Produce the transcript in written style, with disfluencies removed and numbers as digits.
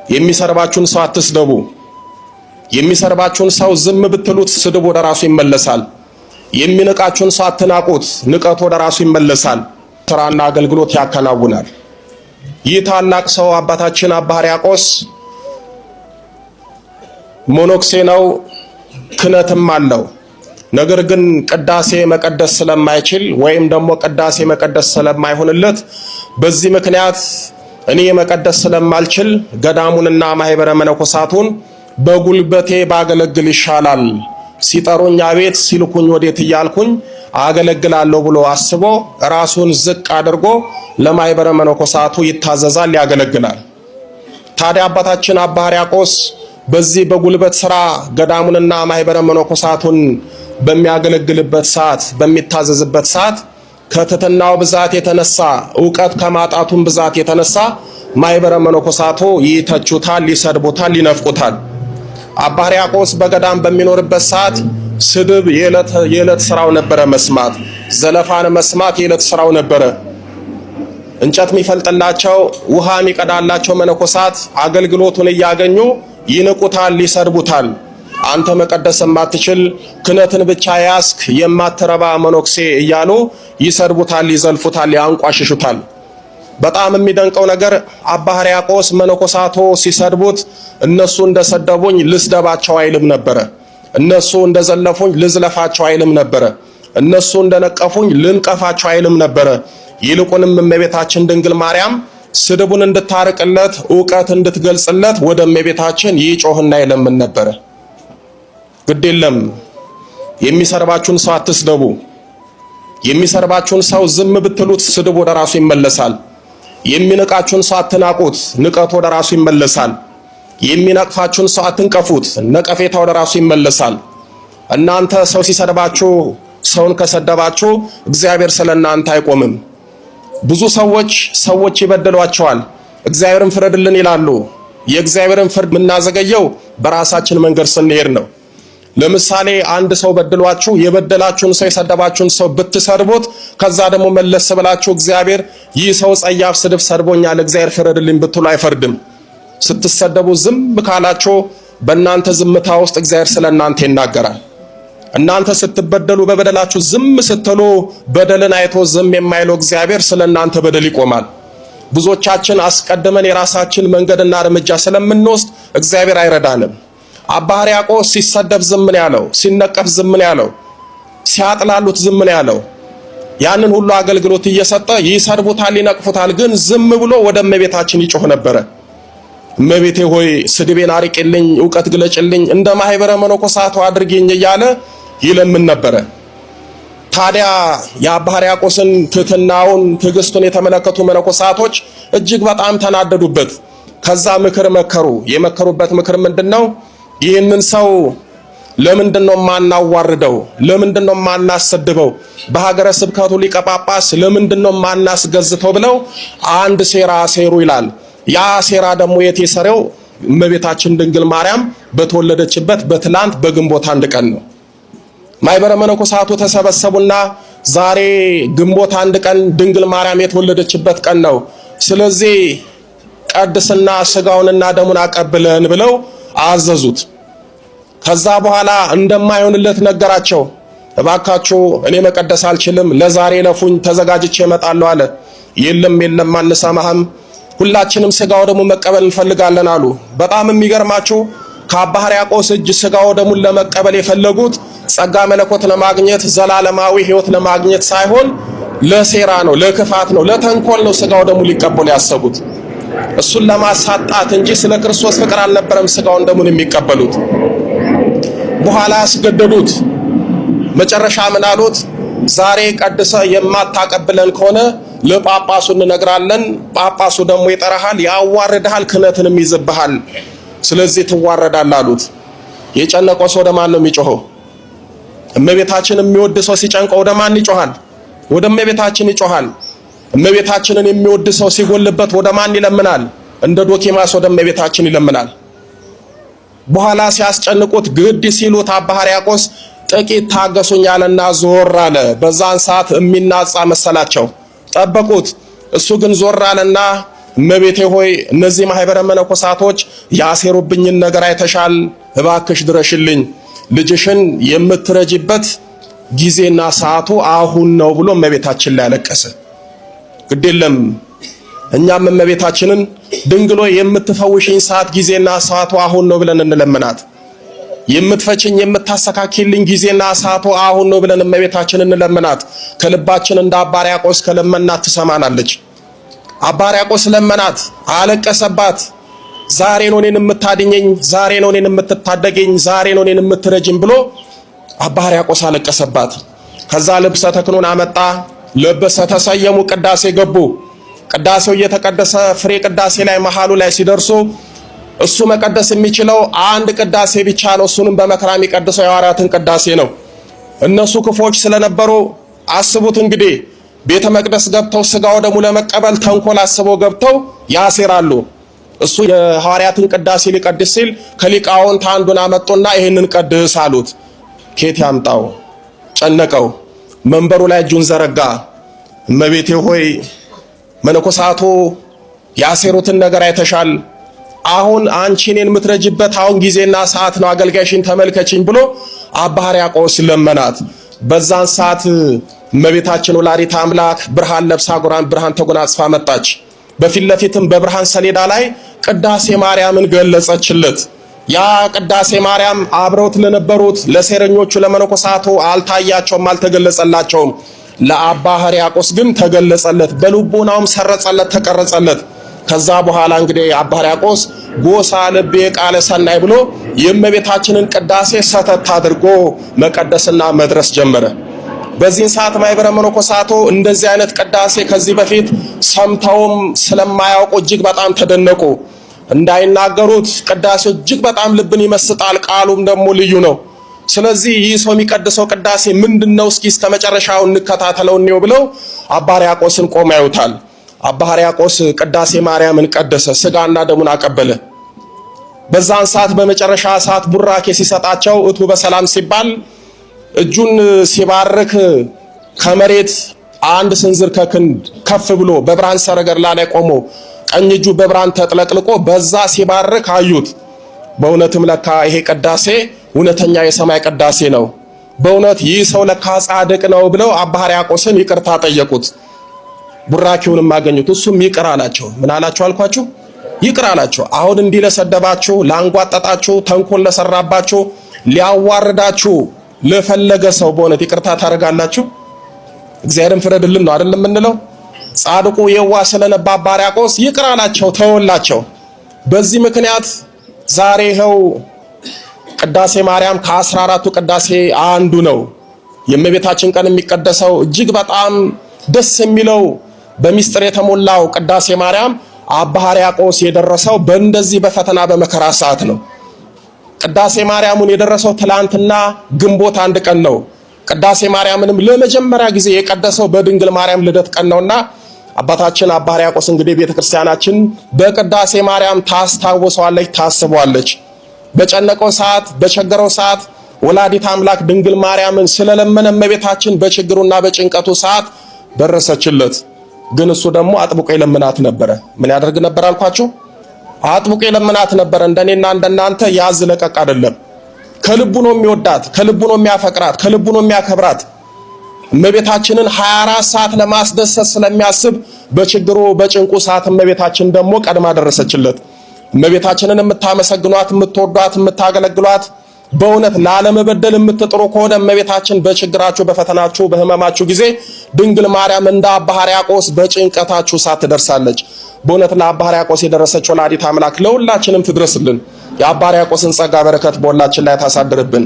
የሚሰርባችሁን ሰው አትስደቡ። የሚሰርባችሁን ሰው ዝም ብትሉት ስድብ ወደ ራሱ ይመለሳል። የሚንቃችሁን ሰው አትናቁት፣ ንቀቱ ወደ ራሱ ይመለሳል። ስራና አገልግሎት ያከናውናል። ይህ ታላቅ ሰው አባታችን አባ ሕርያቆስ ሞኖክሴ ነው፣ ክህነትም አለው። ነገር ግን ቅዳሴ መቀደስ ስለማይችል ወይም ደግሞ ቅዳሴ መቀደስ ስለማይሆንለት በዚህ ምክንያት እኔ መቀደስ ስለማልችል ገዳሙንና ማህበረ መነኮሳቱን በጉልበቴ ባገለግል ይሻላል፣ ሲጠሩኝ አቤት ሲልኩኝ ወዴት እያልኩኝ አገለግላለሁ ብሎ አስቦ ራሱን ዝቅ አድርጎ ለማህበረ መነኮሳቱ ይታዘዛል፣ ያገለግላል። ታዲያ አባታችን አባ ሕርያቆስ በዚህ በጉልበት ሥራ ገዳሙንና ማህበረ መነኮሳቱን በሚያገለግልበት ሰዓት በሚታዘዝበት ሰዓት ከትሕትናው ብዛት የተነሳ ዕውቀት ከማጣቱም ብዛት የተነሳ ማህበረ መነኮሳቱ ይተቹታል፣ ይሰድቡታል፣ ይነፍቁታል። አባ ሕርያቆስ በገዳም በሚኖርበት ሰዓት ስድብ የዕለት ስራው ነበረ፣ መስማት ዘለፋን መስማት የዕለት ስራው ነበረ። እንጨት የሚፈልጥላቸው ውሃ የሚቀዳላቸው መነኮሳት አገልግሎቱን እያገኙ ይንቁታል፣ ይሰድቡታል። አንተ መቀደስ የማትችል ክህነትን ብቻ ያስክ የማትረባ መነኩሴ እያሉ ይሰድቡታል፣ ይዘልፉታል፣ ያንቋሽሹታል። በጣም የሚደንቀው ነገር አባ ሕርያቆስ መነኮሳቱ ሲሰድቡት እነሱ እንደሰደቡኝ ልስደባቸው አይልም ነበረ። እነሱ እንደዘለፉኝ ልዝለፋቸው አይልም ነበረ። እነሱ እንደነቀፉኝ ልንቀፋቸው አይልም ነበረ። ይልቁንም እመቤታችን ድንግል ማርያም ስድቡን እንድታርቅለት ዕውቀት እንድትገልጽለት ወደ እመቤታችን ይጮህና ይለምን ነበረ። ግድ የለም የሚሰርባችሁን ሰው አትስደቡ። የሚሰርባችሁን ሰው ዝም ብትሉት ስድብ ወደ ራሱ ይመለሳል። የሚንቃችሁን ሰው አትናቁት፣ ንቀቱ ወደ ራሱ ይመለሳል። የሚነቅፋችሁን ሰው አትንቀፉት፣ ነቀፌታ ወደ ራሱ ይመለሳል። እናንተ ሰው ሲሰድባችሁ ሰውን ከሰደባችሁ እግዚአብሔር ስለናንተ አይቆምም። ብዙ ሰዎች ይበደሏቸዋል፣ እግዚአብሔርን ፍረድልን ይላሉ። የእግዚአብሔርን ፍርድ የምናዘገየው በራሳችን መንገድ ስንሄድ ነው። ለምሳሌ አንድ ሰው በድሏችሁ የበደላችሁን ሰው የሰደባችሁን ሰው ብትሰድቡት ከዛ ደግሞ መለስ ብላችሁ እግዚአብሔር ይህ ሰው ጸያፍ ስድብ ሰድቦኛል እግዚአብሔር ፍረድልኝ ብትሉ አይፈርድም። ስትሰደቡ ዝም ካላችሁ በእናንተ ዝምታ ውስጥ እግዚአብሔር ስለናንተ ይናገራል። እናንተ ስትበደሉ በበደላችሁ ዝም ስትሉ በደልን አይቶ ዝም የማይለው እግዚአብሔር ስለናንተ በደል ይቆማል። ብዙዎቻችን አስቀድመን የራሳችን መንገድና እርምጃ ስለምንወስድ እግዚአብሔር አይረዳንም። አባ ሕርያቆስ ሲሰደብ ዝም ነው ያለው፣ ሲነቀፍ ዝም ነው ያለው፣ ሲያጥላሉት ዝም ነው ያለው። ያንን ሁሉ አገልግሎት እየሰጠ ይሰርቡታል፣ ይነቅፉታል፣ ግን ዝም ብሎ ወደ እመቤታችን ይጮህ ነበረ። እመቤቴ ሆይ ስድቤን አርቂልኝ፣ ዕውቀት ግለጭልኝ፣ እንደ ማህበረ መነኮሳቱ አድርጊኝ እያለ ይለምን ነበረ። ታዲያ የአባ ሕርያቆስን ትሕትናውን ትዕግስቱን የተመለከቱ መነኮሳቶች እጅግ በጣም ተናደዱበት። ከዛ ምክር መከሩ። የመከሩበት ምክር ምንድነው? ይህንን ሰው ለምንድነው ማናዋርደው? ለምንድነው ማናሰድበው? በሀገረ ስብከቱ ሊቀ ጳጳስ ለምንድነው ማናስገዝተው ብለው አንድ ሴራ ሴሩ ይላል። ያ ሴራ ደግሞ የተሰረው እመቤታችን ድንግል ማርያም በተወለደችበት በትላንት በግንቦት 1 ቀን ነው። ማህበረ መነኮሳቱ ተሰበሰቡና ዛሬ ግንቦት 1 ቀን ድንግል ማርያም የተወለደችበት ቀን ነው፣ ስለዚህ ቀድስና ስጋውንና ደሙን አቀብለን ብለው አዘዙት። ከዛ በኋላ እንደማይሆንለት ነገራቸው። እባካችሁ እኔ መቀደስ አልችልም፣ ለዛሬ ለፉኝ፣ ተዘጋጅቼ እመጣለሁ አለ። የለም አንሰማህም፣ ሁላችንም ስጋው ደሙን መቀበል እንፈልጋለን አሉ። በጣም የሚገርማችሁ ከአባ ሕርያቆስ እጅ ስጋው ደሙን ለመቀበል የፈለጉት ጸጋ መለኮት ለማግኘት ዘላለማዊ ሕይወት ለማግኘት ሳይሆን ለሴራ ነው፣ ለክፋት ነው፣ ለተንኮል ነው ስጋው ደሙን ሊቀበሉ ያሰቡት። እሱን ለማሳጣት እንጂ ስለ ክርስቶስ ፍቅር አልነበረም ስጋውን ደሙን የሚቀበሉት። በኋላ አስገደዱት። መጨረሻ ምን አሉት? ዛሬ ቀድሰ የማታቀብለን ከሆነ ለጳጳሱ እንነግራለን፣ ጳጳሱ ደግሞ ይጠራሃል፣ ያዋርድሃል፣ ክህነትንም ይዝብሃል፣ ስለዚህ ትዋረዳለህ አሉት። የጨነቀው ሰው ወደ ማን ነው የሚጮኸው? እመቤታችን የሚወድ ሰው ሲጨንቀው ወደ ማን ይጮሃል? ወደ እመቤታችን ይጮሃል። እመቤታችንን የሚወድ ሰው ሲጎልበት ወደ ማን ይለምናል? እንደ ዶኪማስ ወደ እመቤታችን ይለምናል። በኋላ ሲያስጨንቁት ግድ ሲሉት አባ ሕርያቆስ ጥቂት ታገሱኝ አለና ዞር አለ። በዛን ሰዓት የሚናጻ መሰላቸው፣ ጠበቁት። እሱ ግን ዞር አለና እመቤቴ ሆይ እነዚህ ማህበረ መነኮሳቶች ያሴሩብኝን ነገር አይተሻል፣ እባክሽ ድረሽልኝ፣ ልጅሽን የምትረጂበት ጊዜና ሰዓቱ አሁን ነው ብሎ እመቤታችን ላይ ያለቀሰ። ግዴለም እኛም እመቤታችንን ድንግሎ የምትፈውሽኝ ሰዓት ጊዜና ሰዓቱ አሁን ነው ብለን እንለምናት። የምትፈችኝ የምታስተካክልኝ ጊዜና ሰዓቱ አሁን ነው ብለን እመቤታችንን እንለምናት። ከልባችን እንደ አባ ሕርያቆስ ከለመናት ትሰማናለች። አባ ሕርያቆስ ለመናት፣ አለቀሰባት። ዛሬ ነው እኔን የምታድኘኝ፣ ዛሬ ነው እኔን የምትታደገኝ፣ ዛሬ ነው እኔን የምትረጅኝ ብሎ አባ ሕርያቆስ አለቀሰባት። ከዛ ልብሰ ተክህኖን አመጣ፣ ለበሰ፣ ተሰየሙ፣ ቅዳሴ ገቡ። ቅዳሴው እየተቀደሰ ፍሬ ቅዳሴ ላይ መሃሉ ላይ ሲደርሱ እሱ መቀደስ የሚችለው አንድ ቅዳሴ ብቻ ነው። እሱንም በመከራ የሚቀድሰው የሐዋርያትን ቅዳሴ ነው። እነሱ ክፎች ስለነበሩ አስቡት እንግዲህ ቤተ መቅደስ ገብተው ስጋው ደሙ ለመቀበል ተንኮል አስበው ገብተው ያሴራሉ። እሱ የሐዋርያትን ቅዳሴ ሊቀድስ ሲል ከሊቃውንት አንዱን አመጡና ይሄንን ቀድስ አሉት። ኬት ያምጣው? ጨነቀው። መንበሩ ላይ እጁን ዘረጋ። እመቤቴ ሆይ መነኮሳቱ ያሴሩትን ነገር አይተሻል። አሁን አንቺ እኔን የምትረጅበት አሁን ጊዜና ሰዓት ነው፣ አገልጋይሽን ተመልከችኝ ብሎ አባ ሕርያቆስ ለመናት። በዛን ሰዓት እመቤታችን ወላዲተ አምላክ ብርሃን ለብሳ ብርሃን ተጎናጽፋ መጣች። በፊት ለፊትም በብርሃን ሰሌዳ ላይ ቅዳሴ ማርያምን ገለጸችለት። ያ ቅዳሴ ማርያም አብረውት ለነበሩት ለሴረኞቹ ለመነኮሳቱ አልታያቸውም፣ አልተገለጸላቸውም። ለአባ ሕርያቆስ ግን ተገለጸለት፣ በልቦናውም ሰረጸለት፣ ተቀረጸለት። ከዛ በኋላ እንግዲህ አባ ሕርያቆስ ጎሳ ልቤ ቃለ ሰናይ ብሎ የእመቤታችንን ቅዳሴ ሰተት አድርጎ መቀደስና መድረስ ጀመረ። በዚህን ሰዓት ማህበረ መነኮሳቱ እንደዚህ አይነት ቅዳሴ ከዚህ በፊት ሰምተውም ስለማያውቁ እጅግ በጣም ተደነቁ። እንዳይናገሩት ቅዳሴው እጅግ በጣም ልብን ይመስጣል፣ ቃሉም ደግሞ ልዩ ነው። ስለዚህ ይህ ሰው የሚቀድሰው ቅዳሴ ምንድነው? እስኪ እስከመጨረሻው እንከታተለው ነው ብለው አባ ሕርያቆስን ቆመው ያዩታል። አባ ሕርያቆስ ቅዳሴ ማርያምን ቀደሰ፣ ስጋና ደሙን አቀበለ። በዛን ሰዓት በመጨረሻ ሰዓት ቡራኬ ሲሰጣቸው እቱ በሰላም ሲባል እጁን ሲባርክ ከመሬት አንድ ስንዝር ከክንድ ከፍ ብሎ በብርሃን ሰረገላ ላይ ቆሞ ቀኝ እጁ በብርሃን ተጥለቅልቆ በዛ ሲባርክ አዩት። በእውነትም ለካ ይሄ ቅዳሴ እውነተኛ የሰማይ ቅዳሴ ነው፣ በእውነት ይህ ሰው ለካ ጻድቅ ነው ብለው አባ ሕርያቆስን ይቅርታ ጠየቁት። ቡራኬውንም አገኙት። እሱም ይቅር አላቸው። ምን አላቸው አልኳችሁ? ይቅር አላቸው። አሁን እንዲህ ለሰደባችሁ፣ ላንጓጠጣችሁ፣ ተንኮል ለሰራባችሁ፣ ሊያዋርዳችሁ ለፈለገ ሰው በእውነት ይቅርታ ታደርጋላችሁ? እግዚአብሔርን ፍረድልን ነው አይደል የምንለው? ጻድቁ የዋህ ስለነበ አባ ሕርያቆስ ይቅር አላቸው፣ ተወላቸው። በዚህ ምክንያት ዛሬ ይኸው ቅዳሴ ማርያም ከ14ቱ ቅዳሴ አንዱ ነው። የእመቤታችን ቀን የሚቀደሰው እጅግ በጣም ደስ የሚለው በሚስጥር የተሞላው ቅዳሴ ማርያም አባ ሕርያቆስ የደረሰው በእንደዚህ በፈተና በመከራ ሰዓት ነው። ቅዳሴ ማርያሙን የደረሰው ትላንትና ግንቦት 1 ቀን ነው። ቅዳሴ ማርያምንም ለመጀመሪያ ጊዜ የቀደሰው በድንግል ማርያም ልደት ቀን ነውና አባታችን አባ ሕርያቆስ እንግዲህ ቤተክርስቲያናችን በቅዳሴ ማርያም ታስታውሰዋለች፣ ታስበዋለች። በጨነቀው ሰዓት በቸገረው ሰዓት ወላዲተ አምላክ ድንግል ማርያምን ስለለመነ እመቤታችን በችግሩና በጭንቀቱ ሰዓት ደረሰችለት። ግን እሱ ደግሞ አጥብቆ ይለምናት ነበረ። ምን ያደርግ ነበር አልኳችሁ? አጥብቆ ይለምናት ነበረ። እንደኔና እንደናንተ ያዝ ለቀቅ አይደለም። ከልቡ ነው የሚወዳት፣ ከልቡ ነው የሚያፈቅራት፣ ከልቡ ነው የሚያከብራት። እመቤታችንን 24 ሰዓት ለማስደሰት ስለሚያስብ በችግሩ በጭንቁ ሰዓት እመቤታችን ደግሞ ቀድማ ደረሰችለት። እመቤታችንን የምታመሰግኗት፣ የምትወዷት፣ የምታገለግሏት በእውነት ላለመበደል የምትጥሩ ከሆነ እመቤታችን በችግራችሁ፣ በፈተናችሁ፣ በህመማችሁ ጊዜ ድንግል ማርያም እንደ አባ ሕርያቆስ በጭንቀታችሁ ሰዓት ትደርሳለች። በእውነት ለአባ ሕርያቆስ የደረሰችው ወላዲተ አምላክ ለሁላችንም ትድረስልን። የአባ ሕርያቆስን ጸጋ በረከት በሁላችን ላይ ታሳድርብን።